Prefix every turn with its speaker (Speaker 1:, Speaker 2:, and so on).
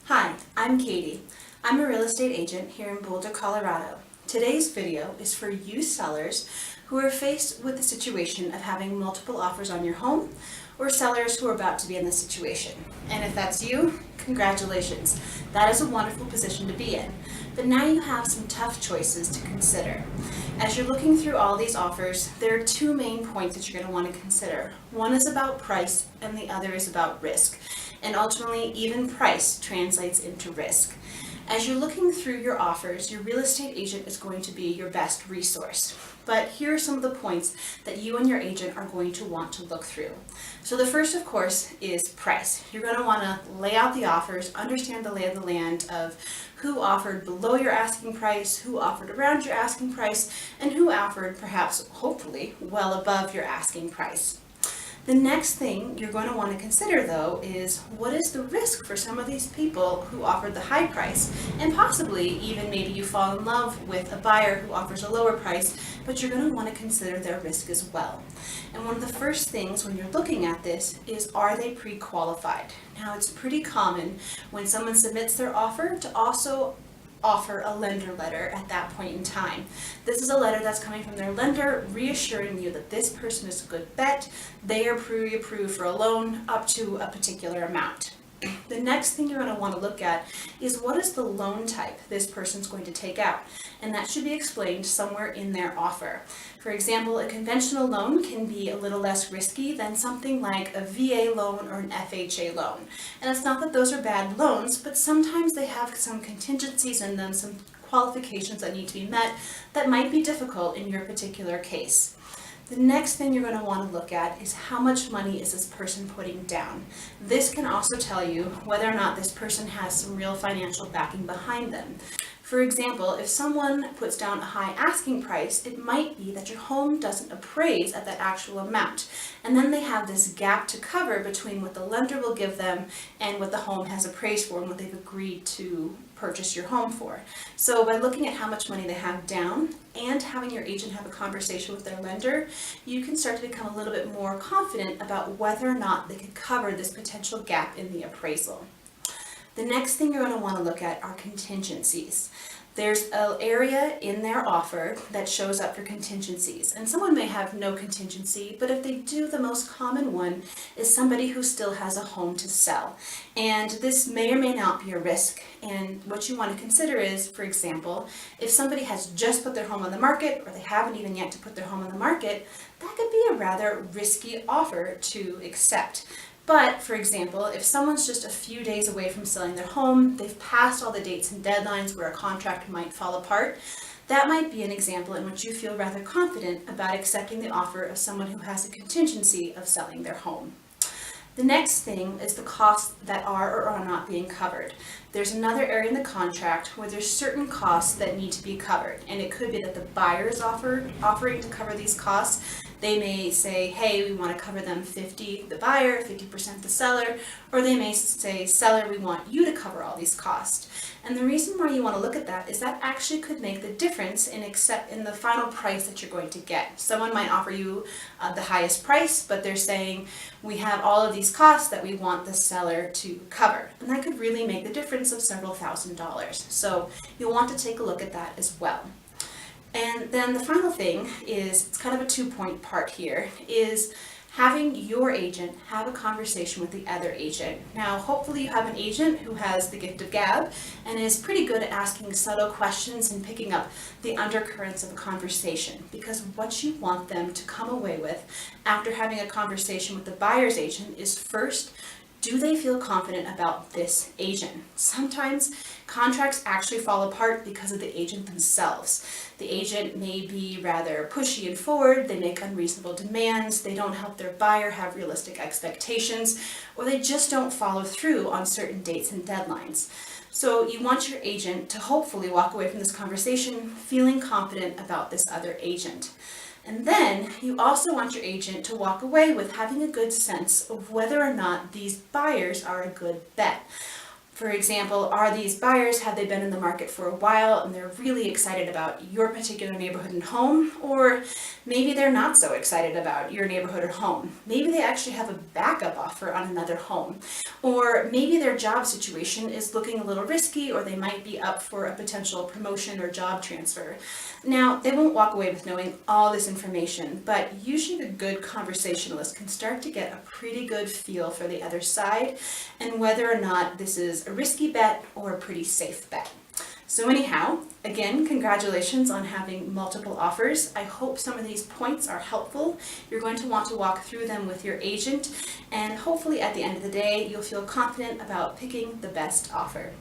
Speaker 1: Hi, I'm Katie. I'm a real estate agent here in Boulder, Colorado. Today's video is for you sellers who are faced with the situation of having multiple offers on your home, or sellers who are about to be in this situation. And if that's you, congratulations. That is a wonderful position to be in. But now you have some tough choices to consider. As you're looking through all these offers, there are two main points that you're going to want to consider. One is about price and the other is about risk. And ultimately, even price translates into risk. As you're looking through your offers, your real estate agent is going to be your best resource. But here are some of the points that you and your agent are going to want to look through. So the first, of course, is price. You're going to want to lay out the offers, understand the lay of the land of who offered below your asking price, who offered around your asking price, and who offered perhaps, hopefully, well above your asking price. The next thing you're going to want to consider, though, is what is the risk for some of these people who offered the high price, and possibly even maybe you fall in love with a buyer who offers a lower price, but you're going to want to consider their risk as well. And one of the first things when you're looking at this is, are they pre-qualified? Now, it's pretty common when someone submits their offer to also offer a lender letter at that point in time. This is a letter that's coming from their lender reassuring you that this person is a good bet. They are pre-approved for a loan up to a particular amount. The next thing you're going to want to look at is, what is the loan type this person's going to take out? And that should be explained somewhere in their offer. For example, a conventional loan can be a little less risky than something like a VA loan or an FHA loan. And it's not that those are bad loans, but sometimes they have some contingencies in them, some qualifications that need to be met that might be difficult in your particular case. The next thing you're going to want to look at is, how much money is this person putting down? This can also tell you whether or not this person has some real financial backing behind them. For example, if someone puts down a high asking price, it might be that your home doesn't appraise at that actual amount. And then they have this gap to cover between what the lender will give them and what the home has appraised for and what they've agreed to purchase your home for. So by looking at how much money they have down and having your agent have a conversation with their lender, you can start to become a little bit more confident about whether or not they could cover this potential gap in the appraisal. The next thing you're going to want to look at are contingencies. There's an area in their offer that shows up for contingencies, and someone may have no contingency, but if they do, the most common one is somebody who still has a home to sell. And this may or may not be a risk, and what you want to consider is, for example, if somebody has just put their home on the market, or they haven't even yet to put their home on the market, that could be a rather risky offer to accept. But, for example, if someone's just a few days away from selling their home, they've passed all the dates and deadlines where a contract might fall apart, that might be an example in which you feel rather confident about accepting the offer of someone who has a contingency of selling their home. The next thing is the costs that are or are not being covered. There's another area in the contract where there's certain costs that need to be covered, and it could be that the buyer is offering to cover these costs. They may say, hey, we want to cover them 50% the buyer, 50% the seller, or they may say, seller, we want you to cover all these costs. And the reason why you want to look at that is that actually could make the difference in the final price that you're going to get. Someone might offer you the highest price, but they're saying, we have all of these costs that we want the seller to cover. And that could really make the difference of several $1,000s. So you'll want to take a look at that as well. And then the final thing is, it's kind of a two-point part here, is having your agent have a conversation with the other agent. Now, hopefully you have an agent who has the gift of gab and is pretty good at asking subtle questions and picking up the undercurrents of a conversation, because what you want them to come away with after having a conversation with the buyer's agent is, first, do they feel confident about this agent? Sometimes contracts actually fall apart because of the agent themselves. The agent may be rather pushy and forward, they make unreasonable demands, they don't help their buyer have realistic expectations, or they just don't follow through on certain dates and deadlines. So you want your agent to hopefully walk away from this conversation feeling confident about this other agent. And then you also want your agent to walk away with having a good sense of whether or not these buyers are a good bet. For example, are these buyers, have they been in the market for a while and they're really excited about your particular neighborhood and home? Or maybe they're not so excited about your neighborhood or home. Maybe they actually have a backup offer on another home. Or maybe their job situation is looking a little risky, or they might be up for a potential promotion or job transfer. Now, they won't walk away with knowing all this information, but usually a good conversationalist can start to get a pretty good feel for the other side and whether or not this is a risky bet or a pretty safe bet. So anyhow, again, congratulations on having multiple offers. I hope some of these points are helpful. You're going to want to walk through them with your agent, and hopefully at the end of the day, you'll feel confident about picking the best offer.